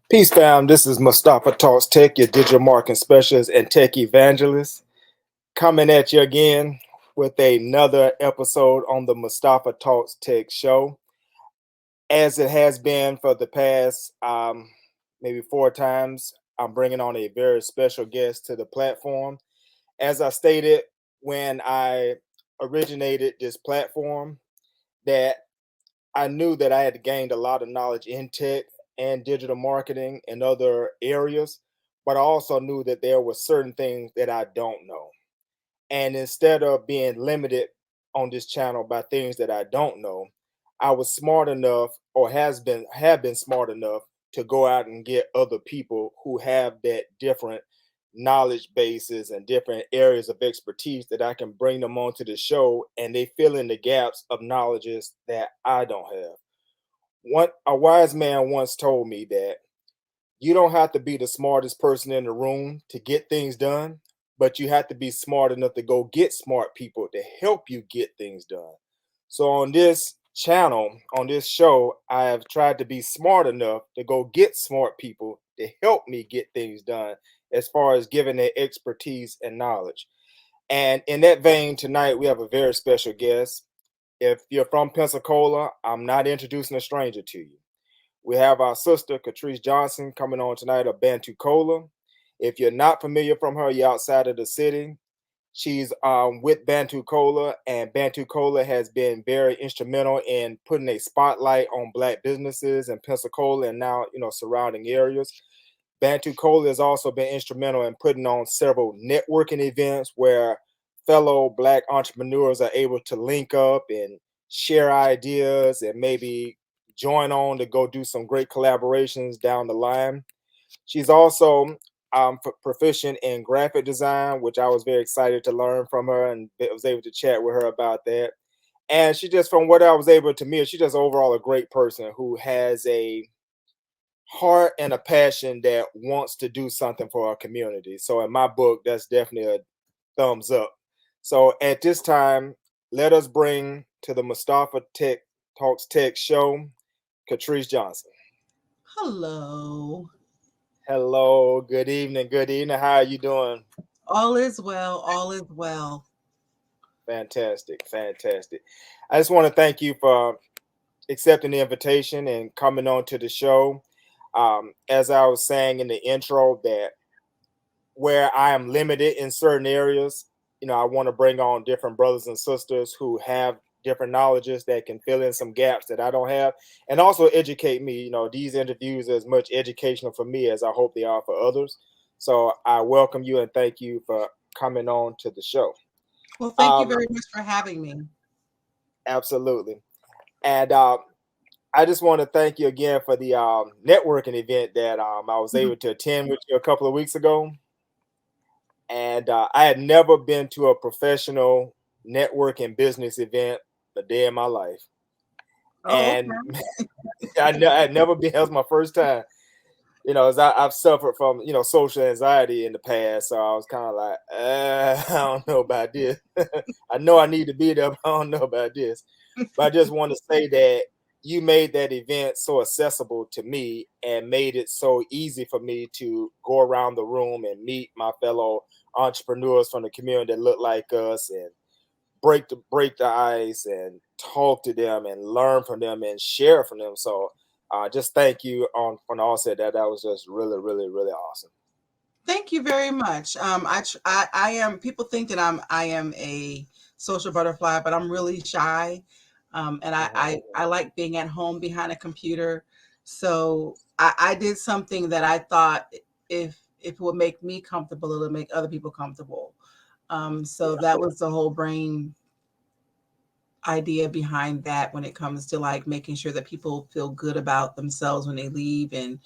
Peace, fam. This is Mustafa Talks Tech, your digital marketing specialist and tech evangelist, coming at you again with another episode on the Mustafa Talks Tech show. As it has been for the past maybe four times, I'm bringing on a very special guest to the platform. As I stated when I originated this platform, that I knew that I had gained a lot of knowledge in tech and digital marketing and other areas, but I also knew that there were certain things that I don't know. And instead of being limited on this channel by things that I don't know, I was smart enough or have been smart enough to go out and get other people who have that different knowledge bases and different areas of expertise that I can bring them onto the show and they fill in the gaps of knowledges that I don't have. One a wise man once told me that you don't have to be the smartest person in the room to get things done, but you have to be smart enough to go get smart people to help you get things done. So on this channel, on this show, I have tried to be smart enough to go get smart people to help me get things done as far as giving their expertise and knowledge. And in that vein, tonight we have a very special guest. If you're from Pensacola, I'm not introducing a stranger to you. We have our sister, Katrice Johnson, coming on tonight of Bantu Cola. If you're not familiar from her, you're outside of the city. She's with Bantu Cola, and Bantu Cola has been very instrumental in putting a spotlight on Black businesses in Pensacola and now, surrounding areas. Bantu Cola has also been instrumental in putting on several networking events where fellow Black entrepreneurs are able to link up and share ideas and maybe join on to go do some great collaborations down the line. She's also proficient in graphic design, which I was very excited to learn from her and was able to chat with her about that. And she just, from what I was able to meet, she's just overall a great person who has a heart and a passion that wants to do something for our community. So in my book, that's definitely a thumbs up. So at this time, let us bring to the Mustafa Tech Talks Tech show, Katrice Johnson. Hello. Hello, good evening, good evening. How are you doing? All is well. All is well. Fantastic, fantastic. I just want to thank you for accepting the invitation and coming on to the show. As I was saying in the intro, that where I am limited in certain areas, I want to bring on different brothers and sisters who have different knowledges that can fill in some gaps that I don't have and also educate me. These interviews are as much educational for me as I hope they are for others. So I welcome you and thank you for coming on to the show. Well, thank you Um, very much for having me. absolutely. And I just want to thank you again for the networking event that I was Mhm. able to attend with you a couple of weeks ago. And I had never been to a professional networking business event a day in my life, Oh, and okay. I had never been. That was my first time. As I've suffered from social anxiety in the past, so I was kind of like, I don't know about this. I know I need to be there, but I don't know about this. But I just want to say that you made that event so accessible to me and made it so easy for me to go around the room and meet my fellow entrepreneurs from the community that look like us and break the ice and talk to them and learn from them and share from them. So just thank you on the offset. That was just really, really, really awesome. Thank you very much. I am. People think that I am a social butterfly, but I'm really shy, and I like being at home behind a computer. So I did something that I thought if it would make me comfortable, it would make other people comfortable. So Yeah, that was the whole brain idea behind that when it comes to like making sure that people feel good about themselves when they leave and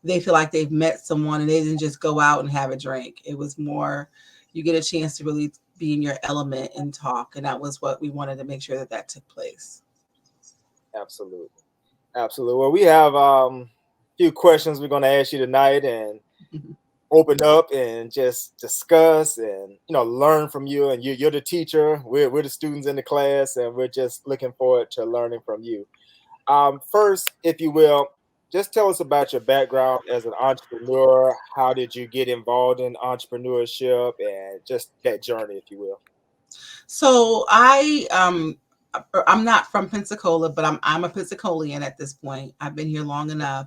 they feel like they've met someone and they didn't just go out and have a drink. It was more you get a chance to really be in your element and talk, and that was what we wanted to make sure that that took place. absolutely. Absolutely. Well, we have a few questions we're going to ask you tonight and open up and just discuss and learn from you. And you're the teacher. We're the students in the class, and we're just looking forward to learning from you. First, if you will, Just tell us about your background as an entrepreneur. How did you get involved in entrepreneurship and just that journey, if you will? So I'm not from Pensacola, but I'm a Pensacolian at this point. I've been here long enough.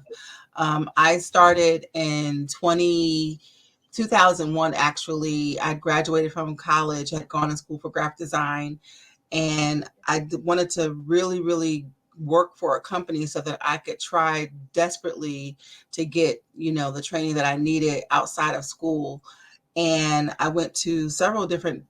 I started in 2001. Actually, I graduated from college, had gone to school for graphic design, and wanted to really, really work for a company so that I could try desperately to get, the training that I needed outside of school. And I went to several different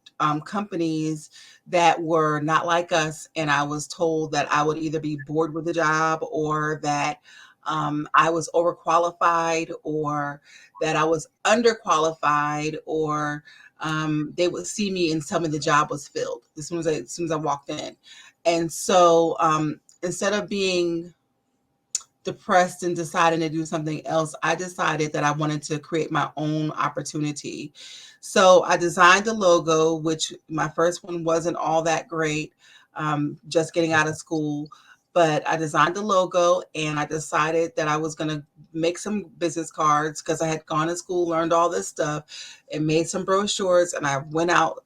companies that were not like us, and I was told that I would either be bored with the job, or that I was overqualified, or that I was underqualified, or they would see me and tell me the job was filled as soon as I walked in. And so instead of being depressed and deciding to do something else, I decided that I wanted to create my own opportunity. So I designed the logo, which my first one wasn't all that great, just getting out of school. But I designed the logo, and I decided that I was going to make some business cards because I had gone to school, learned all this stuff, and made some brochures. And I went out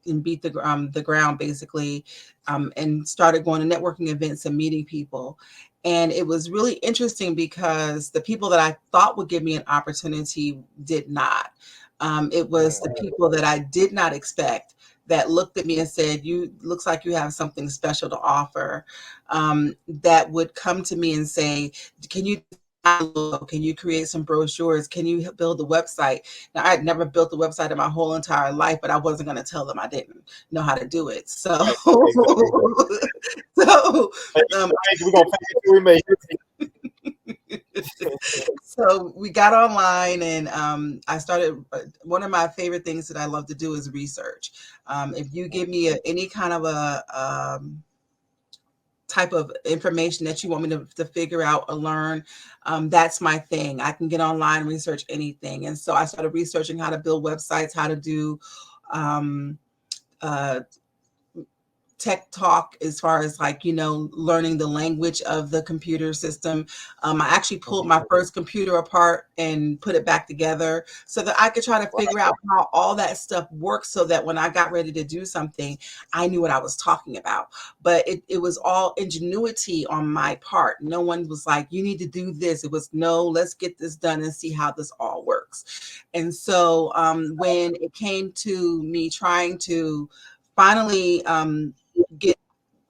and beat the ground basically, and started going to networking events and meeting people. And it was really interesting because the people that I thought would give me an opportunity did not. It was the people that I did not expect that looked at me and said, "You looks like you have something special to offer." That would come to me and say, "Can you can you create some brochures? Can you build a website?" Now, I had never built a website in my whole entire life, but I wasn't going to tell them I didn't know how to do it. So, Right. Exactly. so, um, We're gonna fake it till we make so we got online, and I started. One of my favorite things that I love to do is research. If you give me any kind of a type of information that you want me to figure out or learn, that's my thing. I can get online and research anything. And so I started researching how to build websites, how to do um, uh, tech talk, as far as like, learning the language of the computer system. I actually pulled Mhm. my first computer apart and put it back together so that I could try to Wow. figure out how all that stuff works, so that when I got ready to do something, I knew what I was talking about. But it was all ingenuity on my part. No one was like, "You need to do this." It was, "No, let's get this done and see how this all works." And so when it came to me trying to finally get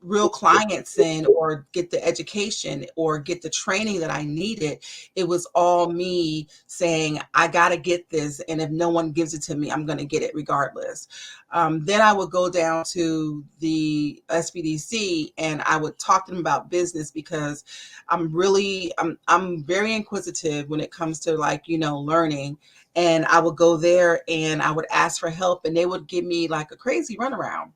real clients in, or get the education, or get the training that I needed, it was all me saying, "I got to get this. And if no one gives it to me, I'm going to get it regardless." Then I would go down to the SBDC, and I would talk to them about business, because I'm very inquisitive when it comes to, like, learning. And I would go there and I would ask for help, and they would give me like a crazy runaround.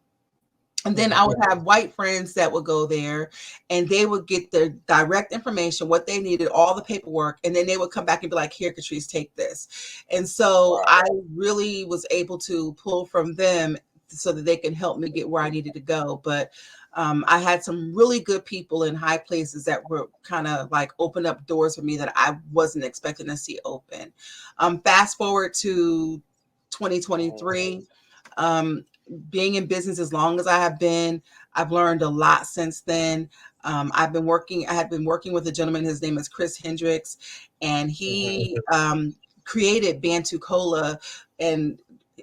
And then I Mhm. would have white friends that would go there, and they would get the direct information, what they needed, all the paperwork, and then they would come back and be like, "Here, Katrice, take this." And so Wow. I really was able to pull from them so that they can help me get where I needed to go. But I had some really good people in high places that were kind of like open up doors for me that I wasn't expecting to see open. Fast forward to Mhm. 2023. Um, Being in business as long as I have been, I've learned a lot since then. I had been working with a gentleman, his name is Chris Hendricks, and Mhm. he created Bantu Cola, and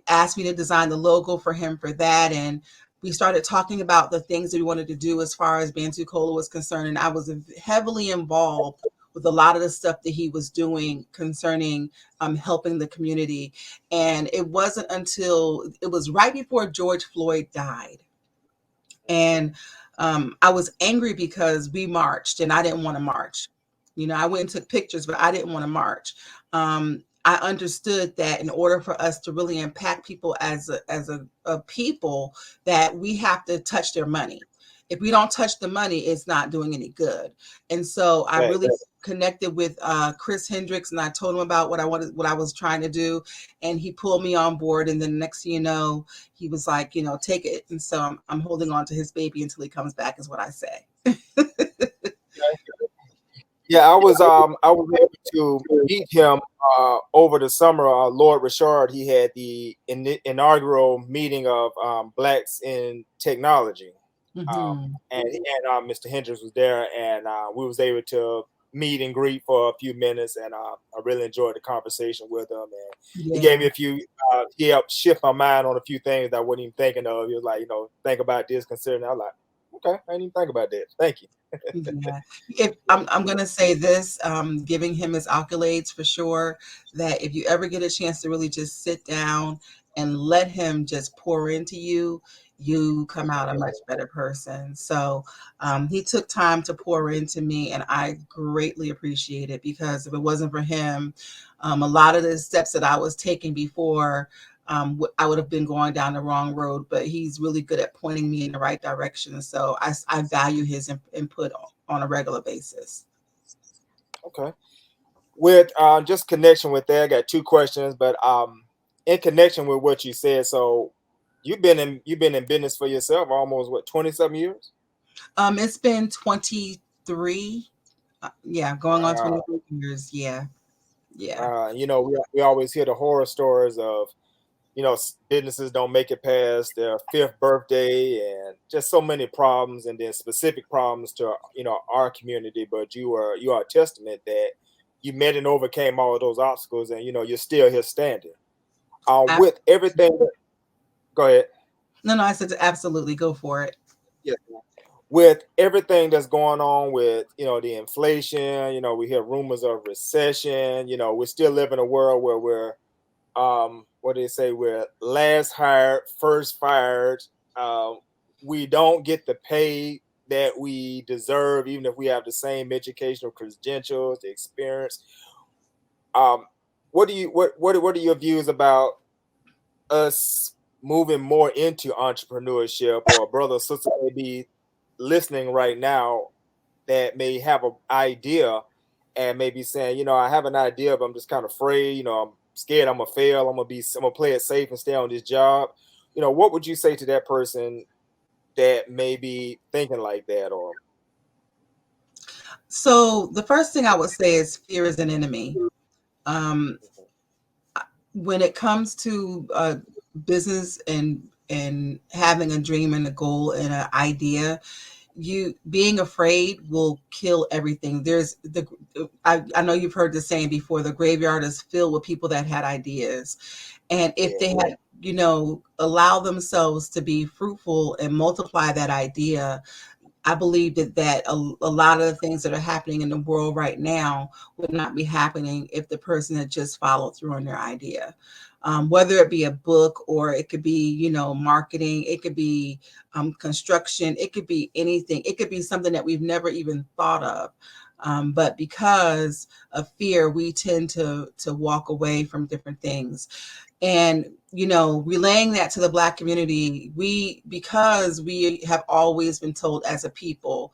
asked me to design the logo for him for that. And we started talking about the things that we wanted to do as far as Bantu Cola was concerned. And I was heavily involved with a lot of the stuff that he was doing concerning helping the community. And it wasn't until it was right before George Floyd died. And I was angry because we marched and I didn't want to march. I went and took pictures, but I didn't want to march. I understood that in order for us to really impact people as a people, that we have to touch their money. If we don't touch the money, it's not doing any good. And so I Right. really connected with Chris Hendricks, and I told him about what I was trying to do, and he pulled me on board. And then next thing you know, he was like, "Take it." And so I'm holding on to his baby until he comes back, is what I say. Yeah, I was able to meet him over the summer. Lord Richard, he had the inaugural meeting of Blacks in Technology, Hmm. and Mr. Hendricks was there, and we was able to meet and greet for a few minutes, and I really enjoyed the conversation with him, and he gave Yeah. me a few. He helped shift my mind on a few things that I wasn't even thinking of. He was like, think about this, consider that. I was like, okay, I didn't even think about that. Thank you. Yeah. If I'm gonna say this, giving him his accolades for sure, that if you ever get a chance to really just sit down and let him just pour into you, you come out a much better person. So he took time to pour into me, and I greatly appreciate it because if it wasn't for him, a lot of the steps that I was taking before, I would have been going down the wrong road, but he's really good at pointing me in the right direction. So I value his input on a regular basis. Okay. With just connection with that, I got two questions, but in connection with what you said, so you've been in business for yourself almost what 20 something years? It's been 23, yeah, going on Wow. 23 years. Yeah, yeah. We always hear the horror stories of businesses don't make it past their fifth birthday, and just so many problems, and then specific problems to our community. But you are a testament that you met and overcame all of those obstacles, and you're still here standing. Ab- With everything, go ahead. no, no, I said absolutely go for it. Yeah. With everything that's going on with the inflation, we hear rumors of recession. We still live in a world where we're what do they say, we're last hired first fired. um, we don't get the pay that we deserve, even if we have the same educational credentials, the experience. um, what are your views about us moving more into entrepreneurship, or a brother or sister may be listening right now that may have an idea and maybe saying, I have an idea, but I'm just kind of afraid, I'm scared I'm gonna fail, I'm gonna play it safe and stay on this job. What would you say to that person that may be thinking like that? Or So the first thing I would say is fear is an enemy. Um, when it comes to business and having a dream and a goal and an idea, you being afraid will kill everything. I know you've heard the saying before, the graveyard is filled with people that had ideas, and if yeah, they had allow themselves to be fruitful and multiply that idea, I believe that a lot of the things that are happening in the world right now would not be happening if the person had just followed through on their idea. Whether it be a book, or it could be, marketing, it could be construction, it could be anything. It could be something that we've never even thought of. But because of fear, we tend to walk away from different things. And relaying that to the Black community, because we have always been told as a people,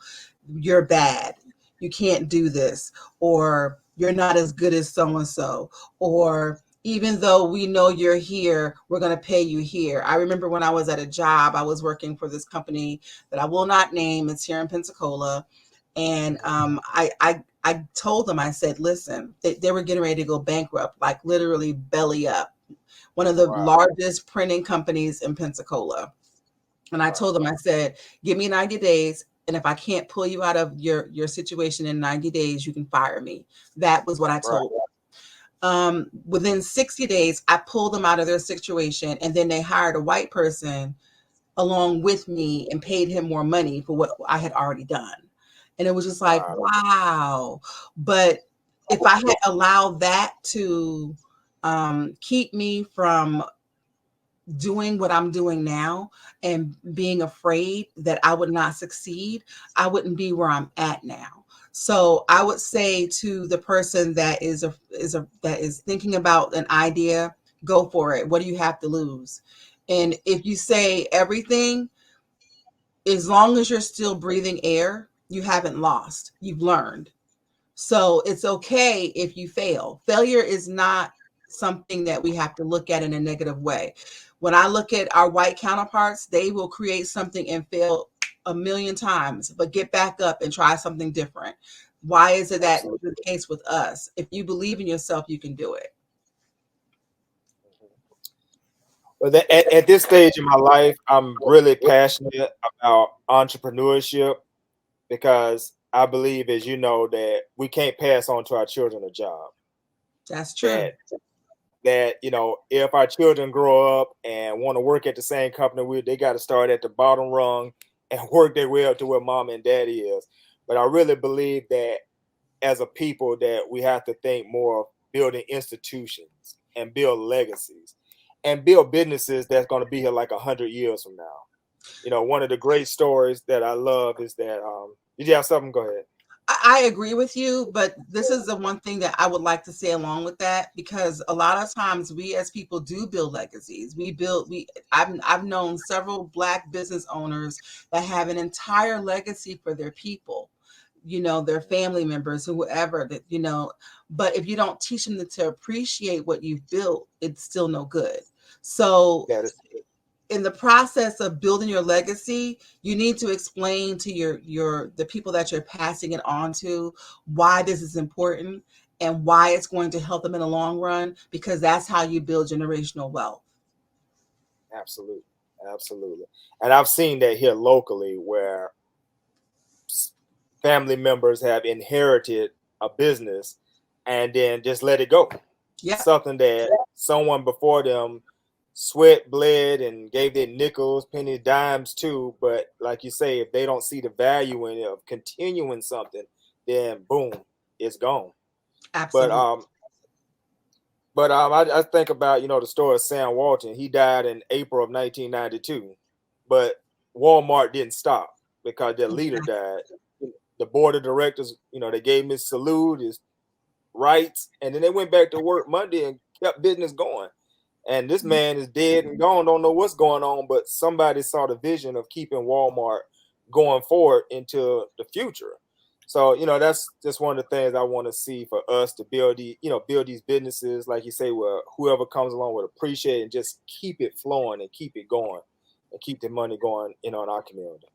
you're bad, you can't do this, or you're not as good as so and so, or even though we know you're here, we're going to pay you here. I remember when I was at a job, I was working for this company that I will not name, it's here in Pensacola. And mhm, I told them, I said, listen, they were getting ready to go bankrupt, like literally belly up, one of the wow, largest printing companies in Pensacola. And I wow, told them, I said, give me 90 days. And if I can't pull you out of your situation in 90 days, you can fire me. That was what I right, told them. Within 60 days, I pulled them out of their situation. And then they hired a white person along with me and paid him more money for what I had already done. And it was just like, wow, wow. But if I had allowed that to keep me from doing what I'm doing now and being afraid that I would not succeed, I wouldn't be where I'm at now. So I would say to the person that is thinking about an idea, go for it. What do you have to lose? And if you say everything, as long as you're still breathing air, you haven't lost. You've learned. So it's okay if you fail. Failure is not something that we have to look at in a negative way. When I look at our white counterparts, they will create something and fail a million times, but get back up and try something different. Why is it that Absolutely. the case with us? If you believe in yourself, you can do it. But at this stage in my life, I'm really passionate about entrepreneurship because I believe, as you know, that we can't pass on to our children a job. That's true. That if our children grow up and want to work at the same company, they got to start at the bottom rung and work their way up to where mom and daddy is. But I really believe that as a people that we have to think more of building institutions and build legacies and build businesses that's going to be here like 100 years from now. One of the great stories that I love is that did you have something? Go ahead. I agree with you, but this is the one thing that I would like to say along with that, because a lot of times we as people do build legacies. I've known several Black business owners that have an entire legacy for their people, their family members, whoever that, but if you don't teach them to appreciate what you've built, it's still no good. So That is in the process of building your legacy, you need to explain to the people that you're passing it on to why this is important and why it's going to help them in the long run, because that's how you build generational wealth. absolutely, absolutely. And I've seen that here locally where family members have inherited a business and then just let it go. Yep, Something that someone before them sweat, bled, and gave their nickels, pennies, dimes too. But like you say, if they don't see the value in it of continuing something, then boom, it's gone. But absolutely. um, I think about the story of Sam Walton. He died in April of 1992, but Walmart didn't stop because their leader Exactly. died. The board of directors, they gave him his salute, his rights, and then they went back to work Monday and kept business going. And this man is dead and gone, don't know what's going on, but somebody saw the vision of keeping Walmart going forward into the future. So, that's just one of the things I want to see for us to build these businesses, like you say, where whoever comes along would appreciate and just keep it flowing and keep it going and keep the money going, in our community.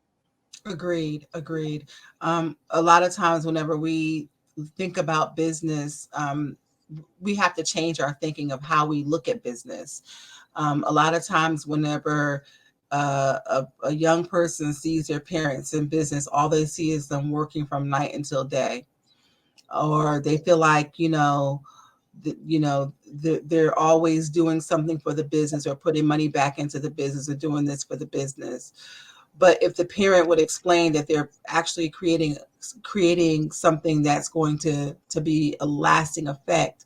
Agreed, agreed. A lot of times whenever we think about business, we have to change our thinking of how we look at business. A lot of times, whenever a young person sees their parents in business, all they see is them working from night until day, or they feel like they're always doing something for the business or putting money back into the business or doing this for the business. But if the parent would explain that they're actually creating something that's going to be a lasting effect,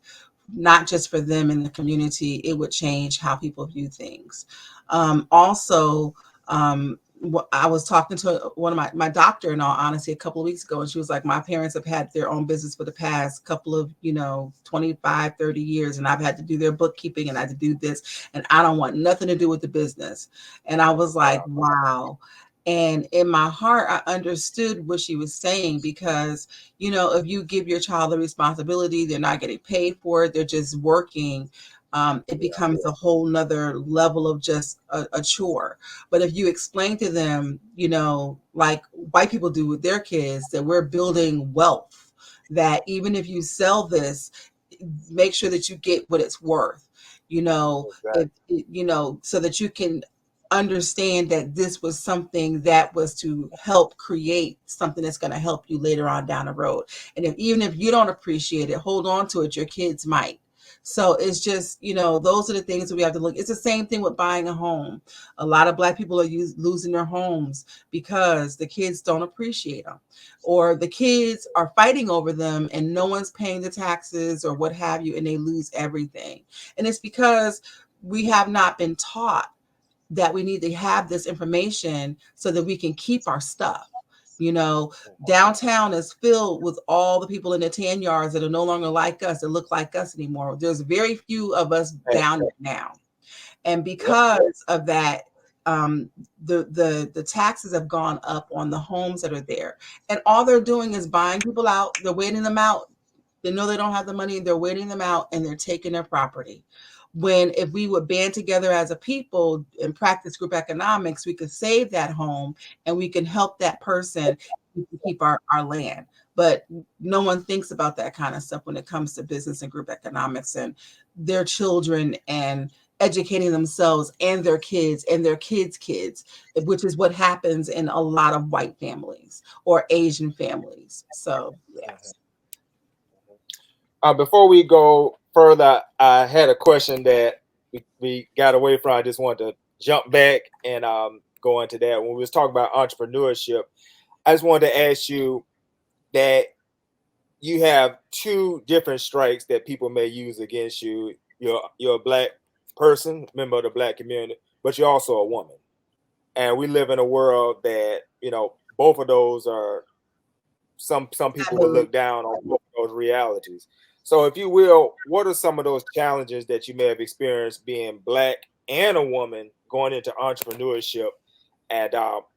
not just for them in the community, it would change how people view things. Also, I was talking to one of my doctor, in all honesty, a couple of weeks ago, and she was like, my parents have had their own business for the past couple of 25, 30 years, and I've had to do their bookkeeping and I had to do this, and I don't want nothing to do with the business. And I was like, Wow. wow. And in my heart, I understood what she was saying, because if you give your child the responsibility, they're not getting paid for it, they're just working. It Yeah. becomes a whole nother level of just a chore. But if you explain to them, like white people do with their kids, that we're building wealth, that even if you sell this, make sure that you get what it's worth, Exactly. so that you can understand that this was something that was to help create something that's going to help you later on down the road. And even if you don't appreciate it, hold on to it, your kids might. So it's just, those are the things that we have to look. It's the same thing with buying a home. A lot of Black people are losing their homes because the kids don't appreciate them, or the kids are fighting over them and no one's paying the taxes or what have you, and they lose everything. And it's because we have not been taught that we need to have this information so that we can keep our stuff. You know, Downtown is filled with all the people in the tan yards that are no longer like us, that look like us anymore. There's very few of us Hey, down there now. And yep. because of that, um, the taxes have gone up on the homes that are there, and all they're doing is buying people out. They're waiting them out. They know they don't have the money. They're waiting them out, and they're taking their property. When if we would band together as a people and practice group economics, we could save that home and we can help that person keep our land. but no one thinks about that kind of stuff when it comes to business and group economics and their children and educating themselves and their kids and their kids' kids, which is what happens in a lot of white families or Asian families. So, yes. Before we go further, I had a question that we got away from. I just wanted to jump back and go into that. When we was talking about entrepreneurship, I just wanted to ask you that you have two different strikes that people may use against you. You're a black person, member of the black community, but you're also a woman. And we live in a world that, both of those are some people will look down on both of those realities. So if you will, what are some of those challenges that you may have experienced being black and a woman going into entrepreneurship? And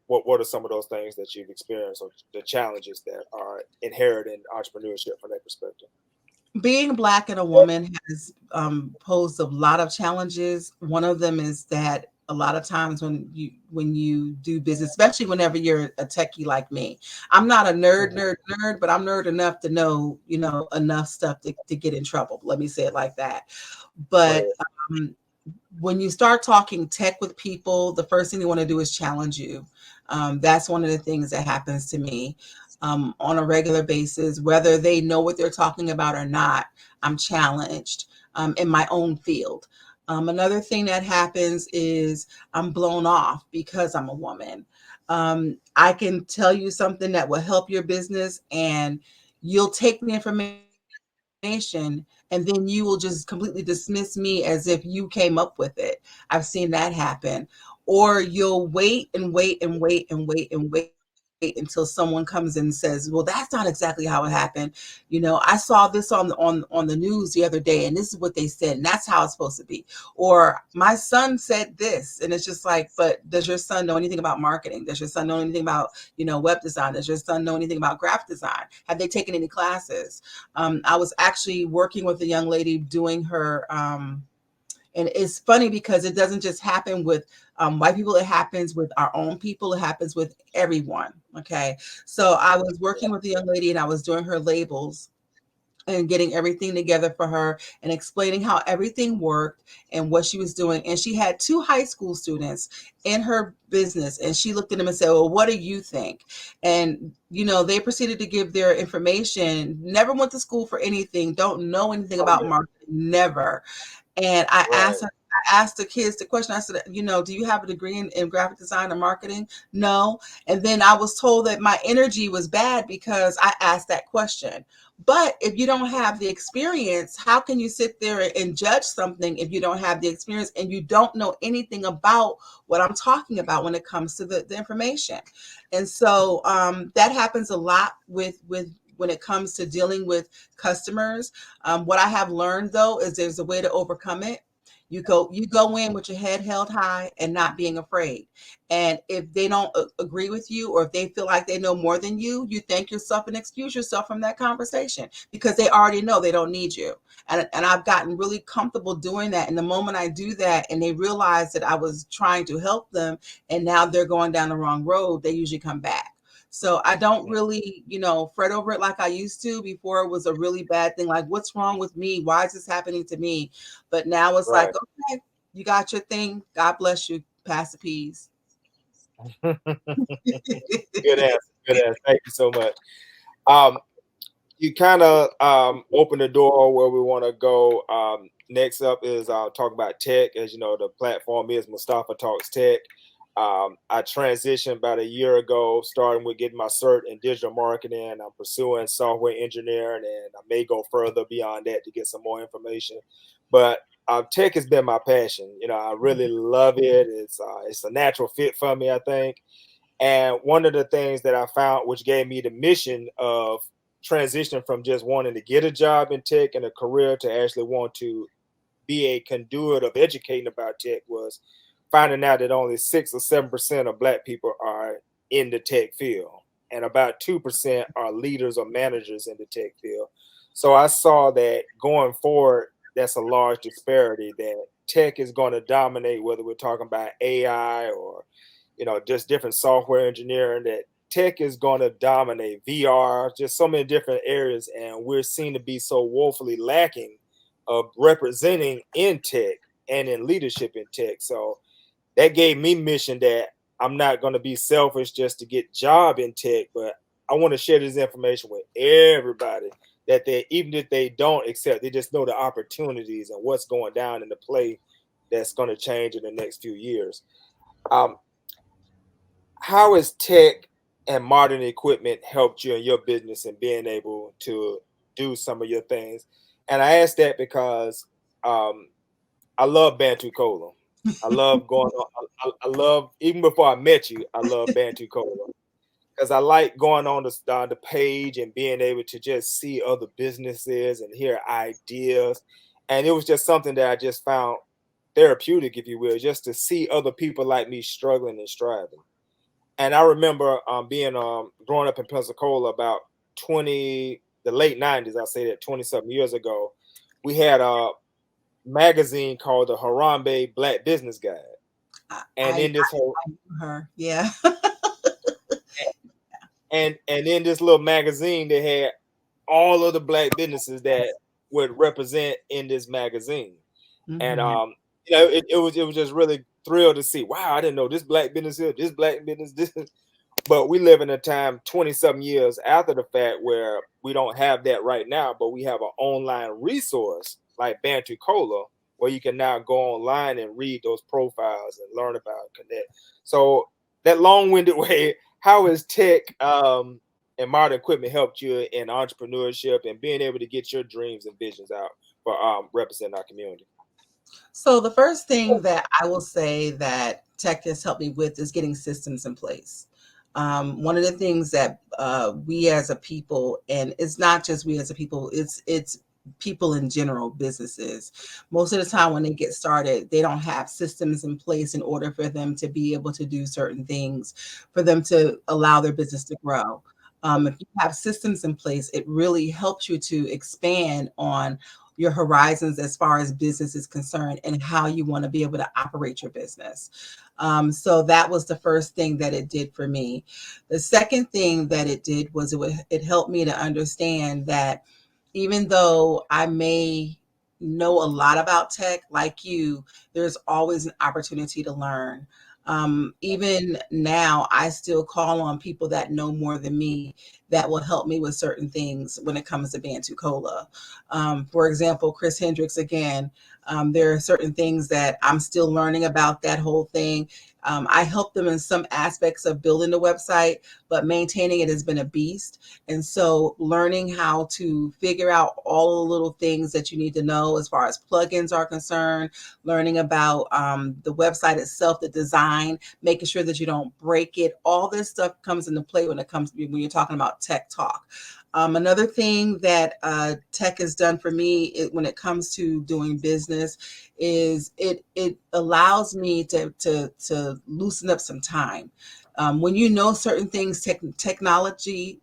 what are some of those things that you've experienced, or the challenges that are inherent in entrepreneurship from that perspective? Being black and a woman has posed a lot of challenges. One of them is that a lot of times when you do business, especially whenever you're a techie like me, I'm not a nerd, but I'm nerd enough to know, enough stuff to get in trouble. Let me say it like that. But Right. um, when you start talking tech with people, the first thing they want to do is challenge you. That's one of the things that happens to me on a regular basis, whether they know what they're talking about or not. I'm challenged in my own field. Another thing that happens is I'm blown off because I'm a woman. I can tell you something that will help your business, and you'll take the information and then you will just completely dismiss me as if you came up with it. I've seen that happen. Or you'll wait and wait and wait and wait and wait until someone comes in and says, well, that's not exactly how it happened. I saw this on the news the other day, and this is what they said, and that's how it's supposed to be. Or my son said this, and it's just like, but does your son know anything about marketing? Does your son know anything about web design? Does your son know anything about graphic design? Have they taken any classes? I was actually working with a young lady doing her and it's funny because it doesn't just happen with white people, it happens with our own people, it happens with everyone. Okay, so I was working with a young lady and I was doing her labels and getting everything together for her and explaining how everything worked and what she was doing. And she had two high school students in her business. And she looked at them and said, well, what do you think? And, they proceeded to give their information, never went to school for anything, don't know anything Oh about yeah. marketing, never. And Right. I asked the kids the question. I said, do you have a degree in graphic design or marketing? No. And then I was told that my energy was bad because I asked that question. But if you don't have the experience, how can you sit there and judge something if you don't have the experience and you don't know anything about what I'm talking about when it comes to the information? And so that happens a lot with when it comes to dealing with customers. What I have learned though is there's a way to overcome it. You go in with your head held high and not being afraid. And if they don't agree with you, or if they feel like they know more than you thank yourself and excuse yourself from that conversation because they already know they don't need you. And I've gotten really comfortable doing that. And the moment I do that and they realize that I was trying to help them and now they're going down the wrong road, they usually come back. So I don't really, fret over it like I used to before. It was a really bad thing. Like, what's wrong with me? Why is this happening to me? But now it's like, Right. okay, you got your thing. God bless you. Pass the peas. Good answer. Good answer. Thank you so much. Um, you kind of open the door where we want to go. Next up is talk about tech. As you know, the platform is Mustafa Talks Tech. I transitioned about a year ago, starting with getting my cert in digital marketing. I'm pursuing software engineering, and I may go further beyond that to get some more information. But tech has been my passion. I really love it. It's a natural fit for me, I think. And one of the things that I found, which gave me the mission of transitioning from just wanting to get a job in tech and a career to actually want to be a conduit of educating about tech, was finding out that only 6 or 7% of Black people are in the tech field, and about 2% are leaders or managers in the tech field. So I saw that going forward, that's a large disparity, that tech is going to dominate, whether we're talking about AI or just different software engineering, that tech is going to dominate VR, just so many different areas, and we're seen to be so woefully lacking of representing in tech and in leadership in tech. So that gave me mission that I'm not going to be selfish just to get job in tech, but I want to share this information with everybody that they, even if they don't accept, they just know the opportunities and what's going down in the play that's going to change in the next few years. Um, how has tech and modern equipment helped you in your business and being able to do some of your things? And I ask that because um, I love Bantu Cola. I love going on. I love, even before I met you, I love Bantu Cola because I like going on the page and being able to just see other businesses and hear ideas. And it was just something that I just found therapeutic, if you will, just to see other people like me struggling and striving. And I remember being growing up in Pensacola about 20, the late 90s, I say that 20 something years ago. We had a magazine called the Harambe Black Business Guide. And in this whole I knew her. Yeah. and in this little magazine they had all of the black businesses that would represent in this magazine. And Hmm. it was just really thrilled to see, wow, I didn't know this black business here, this black business, this. But we live in a time 20 some years after the fact where we don't have that right now, but we have an online resource like Bantu Cola where you can now go online and read those profiles and learn about Connect. So that long-winded way, how has tech and modern equipment helped you in entrepreneurship and being able to get your dreams and visions out for representing our community? So the first thing that I will say that tech has helped me with is getting systems in place. One of the things that we as a people, and it's not just we as a people, it's people in general, businesses. Most of the time when they get started, they don't have systems in place in order for them to be able to do certain things, for them to allow their business to grow. If you have systems in place, it really helps you to expand on your horizons as far as business is concerned and how you want to be able to operate your business. So that was the first thing that it did for me. The second thing that it did was it helped me to understand that even though I may know a lot about tech like you, there's always an opportunity to learn. Even now, I still call on people that know more than me that will help me with certain things when it comes to Bantu Cola. For example, Chris Hendricks, again, there are certain things that I'm still learning about that whole thing. I help them in some aspects of building the website, but maintaining it has been a beast. And so learning how to figure out all the little things that you need to know as far as plugins are concerned, learning about the website itself, the design, making sure that you don't break it. All this stuff comes into play when you're talking about tech talk. Another thing that tech has done for me when it comes to doing business is it allows me to loosen up some time. When you know certain things, technology,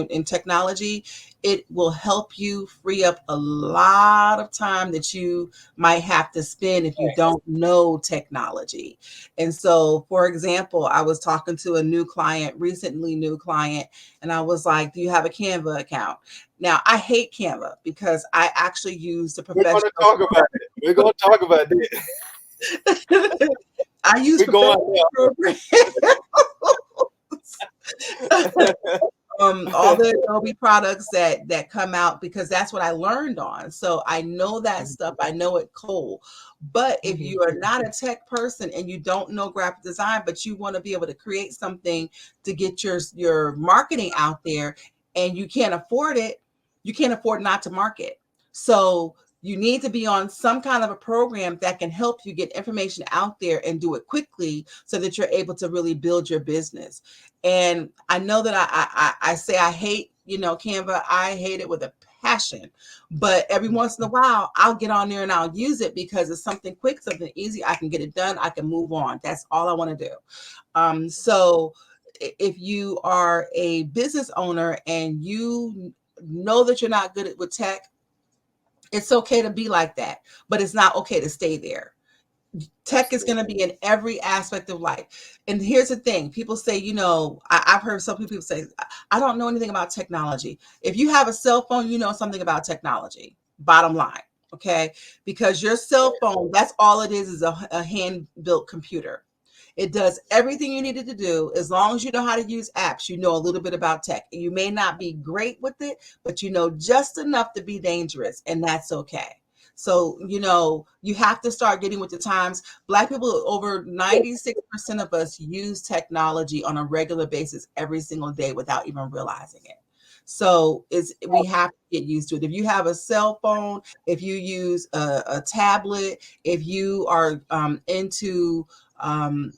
in technology, it will help you free up a lot of time that you might have to spend if you don't know technology. And so, for example, I was talking to a recently new client, and I was like, "Do you have a Canva account?" Now, I hate Canva because I actually use the We're going to professional. talk about it. We're going to talk about this. I use We're going professional programs. All the Adobe products that come out because that's what I learned on. So I know that stuff. I know it cold. But if you are not a tech person and you don't know graphic design, but you want to be able to create something to get your marketing out there and you can't afford it, you can't afford not to market. So you need to be on some kind of a program that can help you get information out there and do it quickly so that you're able to really build your business. And I know that I say I hate, Canva. I hate it with a passion. But every once in a while, I'll get on there and I'll use it because it's something quick, something easy. I can get it done. I can move on. That's all I want to do. So if you are a business owner and you know that you're not with tech, it's okay to be like that, but it's not okay to stay there. Tech is going to be in every aspect of life. And here's the thing, people say, I've heard some people say, I don't know anything about technology. If you have a cell phone, you know something about technology, bottom line. Okay. Because your cell phone, that's all it is a hand built computer. It does everything you needed to do. As long as you know how to use apps, you know a little bit about tech. You may not be great with it, but you know just enough to be dangerous, and that's okay. So, you have to start getting with the times. Black people, over 96% of us use technology on a regular basis every single day without even realizing it. So we have to get used to it. If you have a cell phone, if you use a tablet, if you are into the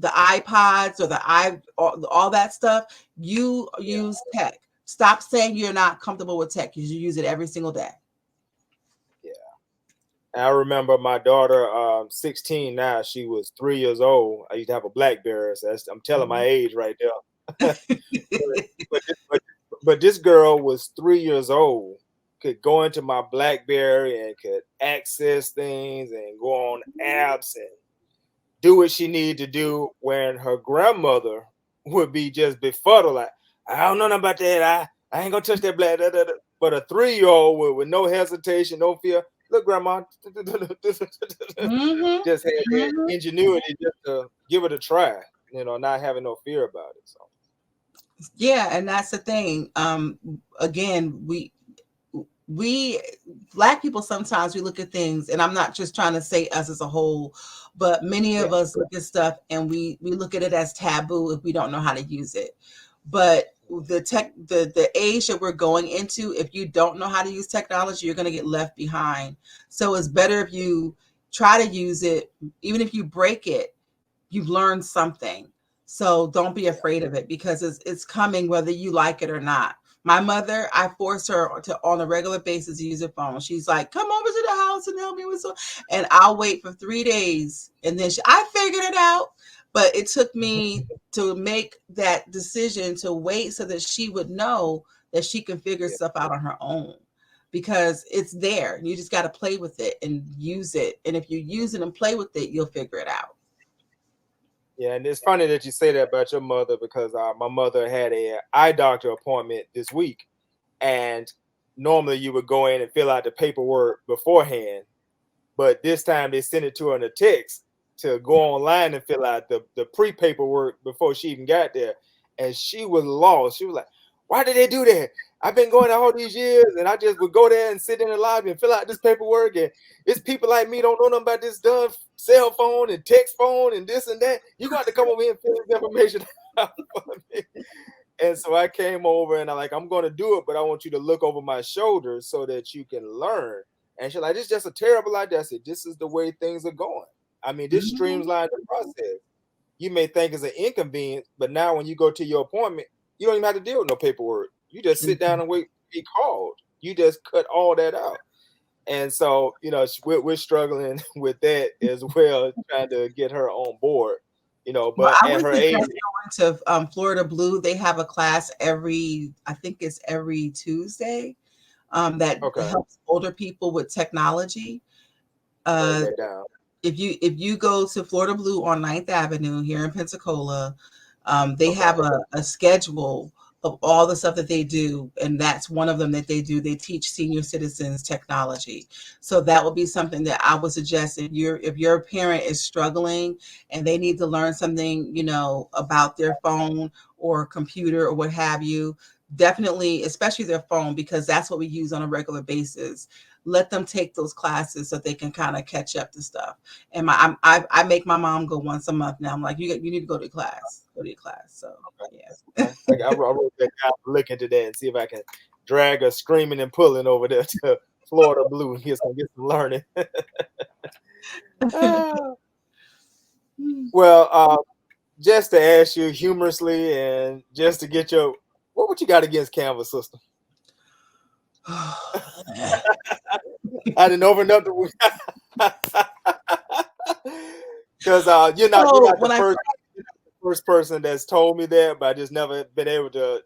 iPods or all that stuff, you use tech. Stop saying you're not comfortable with tech because you use it every single day. Yeah. I remember my daughter, 16 now. She was 3 years old. I used to have a BlackBerry. So I'm telling my Mhm. age right there. but, but, but this girl was 3 years old, could go into my BlackBerry and could access things and go on apps and do what she needed to do, when her grandmother would be just befuddled, like, I don't know nothing about that. I ain't gonna touch that black. Da, da, da. But a 3 year old with no hesitation, no fear. Look, grandma, Mhm. just had that Mhm. ingenuity just to give it a try, not having no fear about it. So Yeah, and that's the thing. Again, we Black people, sometimes we look at things, and I'm not just trying to say us as a whole, but many yeah, of us look at stuff and we look at it as taboo if we don't know how to use it. But the age that we're going into, if you don't know how to use technology, you're going to get left behind. So it's better if you try to use it. Even if you break it, you've learned something. So don't be yeah, afraid of it, because it's coming whether you like it or not. My mother, I forced her to, on a regular basis, use her phone. She's like, "Come over to the house and help me with so," and I'll wait for 3 days, and then I figured it out. But it took me to make that decision to wait so that she would know that she can figure yeah. stuff out on her own, because it's there. You just got to play with it and use it. And if you use it and play with it, you'll figure it out. Yeah, and it's funny that you say that about your mother, because my mother had a eye doctor appointment this week, and normally you would go in and fill out the paperwork beforehand, but this time they sent it to her in a text to go online and fill out the pre-paperwork before she even got there. And she was lost. She was like, why did they do that? I've been going all these years, and I just would go there and sit in the lobby and fill out this paperwork, and it's people like me don't know nothing about this dumb cell phone and text phone and this and that. You got to come over here and fill this information out for me. And so I came over and I'm going to do it, but I want you to look over my shoulder so that you can learn. And she's like, this is just a terrible idea. I said, this is the way things are going. I mean, this Mhm. streamlines the process. You may think it's an inconvenience, but now when you go to your appointment, you don't even have to deal with no paperwork. You just sit down and wait to be called. You just cut all that out. And so, we're struggling with that as well, trying to get her on board, Well, but I at would her suggest age. going to Florida Blue. They have a class I think it's every Tuesday, that Okay, helps older people with technology. writing Uh, that down. if you go to Florida Blue on Ninth Avenue here in Pensacola, they Okay. have a schedule of all the stuff that they do, and that's one of them that they do. They teach senior citizens technology. So that would be something that I would suggest if your parent is struggling and they need to learn something, about their phone or computer or what have you. Definitely, especially their phone, because that's what we use on a regular basis. Let them take those classes so they can kind of catch up to stuff. And I make my mom go once a month now. I'm like, you need to go to class, go to your class. So yeah. Okay. I wrote that down to look into that and see if I can drag her screaming and pulling over there to Florida Blue and get some learning. Ah, well, just to ask you humorously and just to get what would you got against Canvas, sister? I didn't open up the because you're not So the when I first person that's told me that, but I just never been able to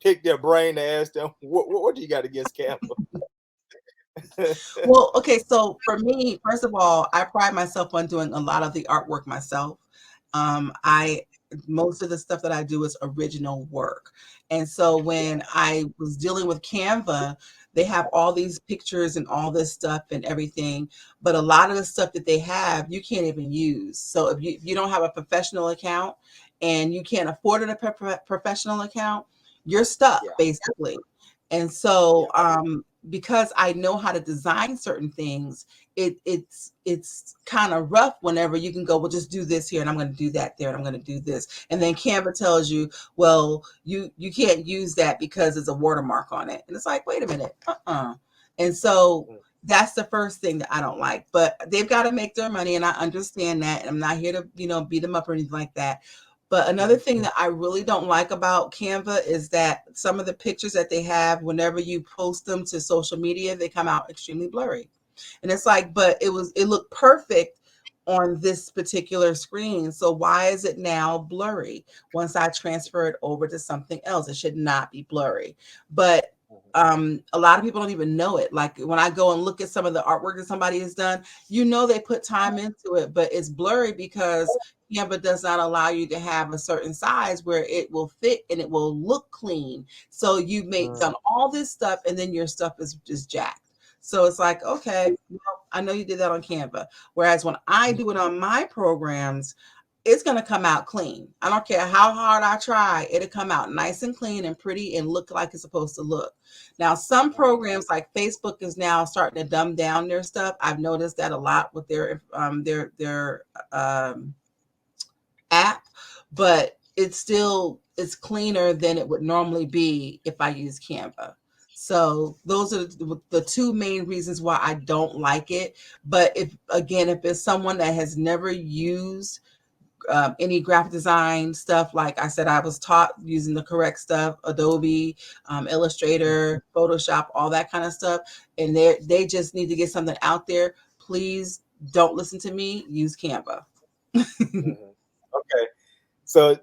pick their brain to ask them what do you got against Canvas? Well, okay, so for me, first of all, I pride myself on doing a lot of the artwork myself. Mhm, I Most of the stuff that I do is original work. And so yeah, when I was dealing with Canva, they have all these pictures and all this stuff and everything, but a lot of the stuff that they have, you can't even use. So if you don't have a professional account and you can't afford a professional account, you're stuck yeah, basically. And so, yeah. because I know how to design certain things, it's kind of rough whenever you can go, well, just do this here, and I'm going to do that there, and I'm going to do this, and then Canva tells you, well, you can't use that because there's a watermark on it, and it's like, wait a minute, and so Mm, that's the first thing that I don't like. But they've got to make their money, and I understand that, and I'm not here to beat them up or anything like that. But another mhm, thing that I really don't like about Canva is that some of the pictures that they have, whenever you post them to social media, they come out extremely blurry. And it's like, but it looked perfect on this particular screen. So why is it now blurry? Once I transfer it over to something else, it should not be blurry. But mhm, a lot of people don't even know it. Like when I go and look at some of the artwork that somebody has done, they put time into it, but it's blurry because Canva does not allow you to have a certain size where it will fit and it will look clean. So you may mm, done all this stuff and then your stuff is just jacked. So it's like, okay, well, I know you did that on Canva. Whereas when I mm, do it on my programs, it's going to come out clean. I don't care how hard I try, it'll come out nice and clean and pretty and look like it's supposed to look. Now, some mhm, programs like Facebook is now starting to dumb down their stuff. I've noticed that a lot with their app, but it's cleaner than it would normally be if I use Canva. So those are the two main reasons why I don't like it. But if it's someone that has never used any graphic design stuff, like I said, I was taught using the correct stuff, Adobe, mm, Illustrator, Photoshop, all that kind of stuff, and they just need to get something out there. Please don't listen to me. Use Canva. mhm. Okay. So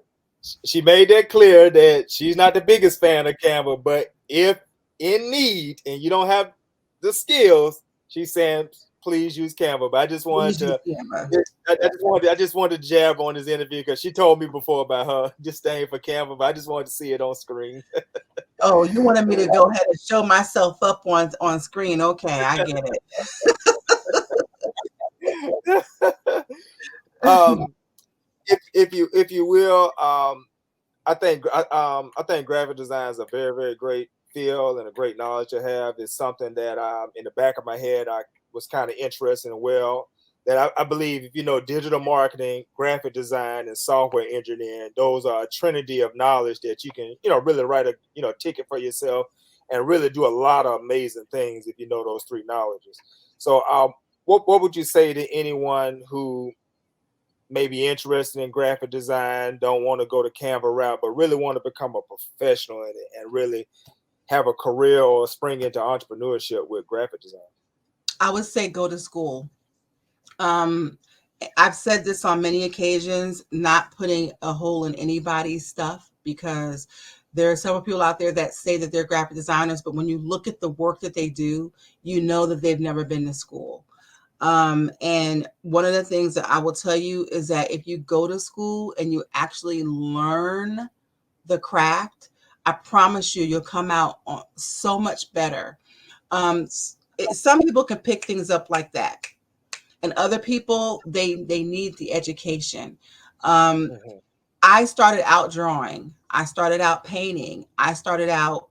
she made that clear that she's not the biggest fan of Canva, but if in need and you don't have the skills, she's saying please use Canva. But I just wanted Please use to, Canva. I just wanted to jab on this interview because she told me before about her disdain for Canva, but I just wanted to see it on screen. Oh, you wanted me to go ahead and show myself up on screen. Okay, I get it. um, if you will, I think graphic design is a very great field and a great knowledge to have. It's something that in the back of my head I was kind of interested in. Well, that I believe if you know digital marketing, graphic design, and software engineering, those are a trinity of knowledge that you can really write a ticket for yourself and really do a lot of amazing things if you know those three knowledges. So, what would you say to anyone who may be interested in graphic design, don't want to go to Canva route, but really want to become a professional in it and really have a career or spring into entrepreneurship with graphic design? I would say go to school. Um, I've said this on many occasions, not putting a hole in anybody's stuff because there are several people out there that say that they're graphic designers, but when you look at the work that they do, you know that they've never been to school. And one of the things that I will tell you is that if you go to school and you actually learn the craft, I promise you, you'll come out so much better. Some people can pick things up like that, and other people they need the education. Um, Hmm. I started out drawing. I started out painting. I started out